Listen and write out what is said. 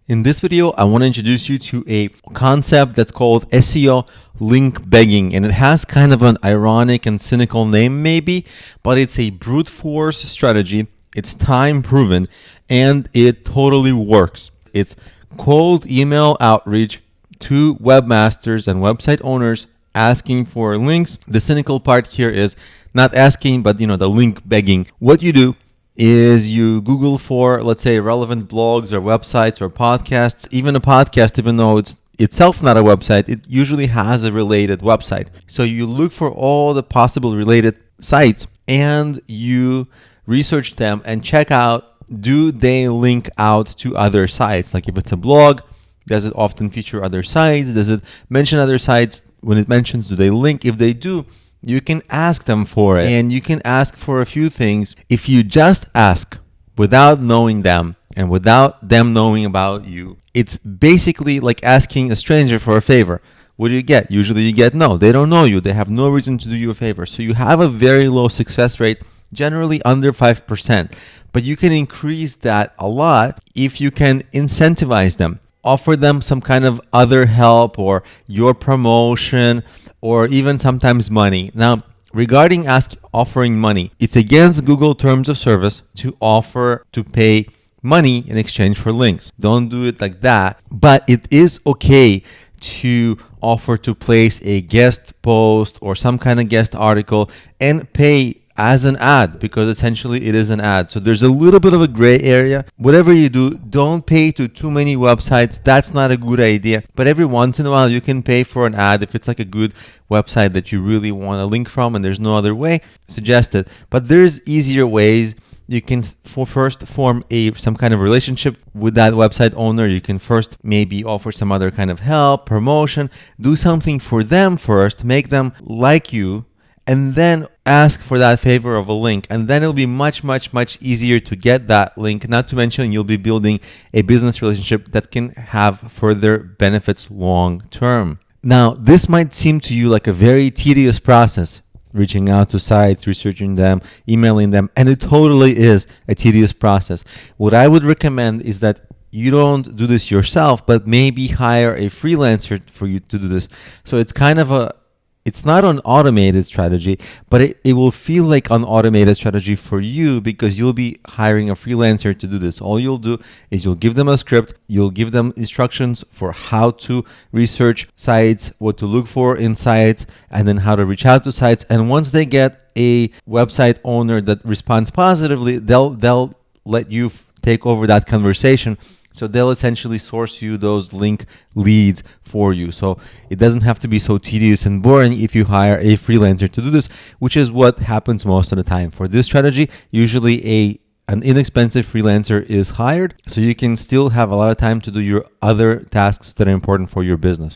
In this video, I want to introduce you to a concept that's called SEO link begging, and it has kind of an ironic and cynical name maybe, but it's a brute force strategy. It's time proven and it totally works. It's cold email outreach to webmasters and website owners asking for links. The cynical part here is not asking, but the link begging. What you do is you Google for, let's say, relevant blogs or websites or podcasts. Even a podcast, even though it's itself not a website, it usually has a related website. So you look for all the possible related sites and you research them and check out, do they link out to other sites? Like if it's a blog, does it often feature other sites? Does it mention other sites? When it mentions, do they link? If they do, you can ask them for it, and you can ask for a few things. If you just ask without knowing them and without them knowing about you, it's basically like asking a stranger for a favor. What do you get? Usually you get no. They don't know you. They have no reason to do you a favor. So you have a very low success rate, generally under 5%. But you can increase that a lot if you can incentivize them. Offer them some kind of other help or your promotion or even sometimes money. Now, regarding offering money, it's against Google terms of service to offer to pay money in exchange for links. Don't do it like that. But it is okay to offer to place a guest post or some kind of guest article and pay as an ad, because essentially it is an ad. So there's a little bit of a gray area. Whatever you do, don't pay to too many websites. That's not a good idea. But every once in a while, you can pay for an ad if it's like a good website that you really want a link from and there's no other way, suggest it. But there's easier ways. You can first form some kind of relationship with that website owner. You can first maybe offer some other kind of help, promotion, do something for them first, make them like you, and then ask for that favor of a link. And then it'll be much, much, much easier to get that link. Not to mention you'll be building a business relationship that can have further benefits long term. Now, this might seem to you like a very tedious process, reaching out to sites, researching them, emailing them, and it totally is a tedious process. What I would recommend is that you don't do this yourself, but maybe hire a freelancer for you to do this. So it's not an automated strategy, but it will feel like an automated strategy for you because you'll be hiring a freelancer to do this. All you'll do is you'll give them a script, you'll give them instructions for how to research sites, what to look for in sites, and then how to reach out to sites. And once they get a website owner that responds positively, they'll let you take over that conversation. So they'll essentially source you those link leads for you. So it doesn't have to be so tedious and boring if you hire a freelancer to do this, which is what happens most of the time. For this strategy, usually an inexpensive freelancer is hired, so you can still have a lot of time to do your other tasks that are important for your business.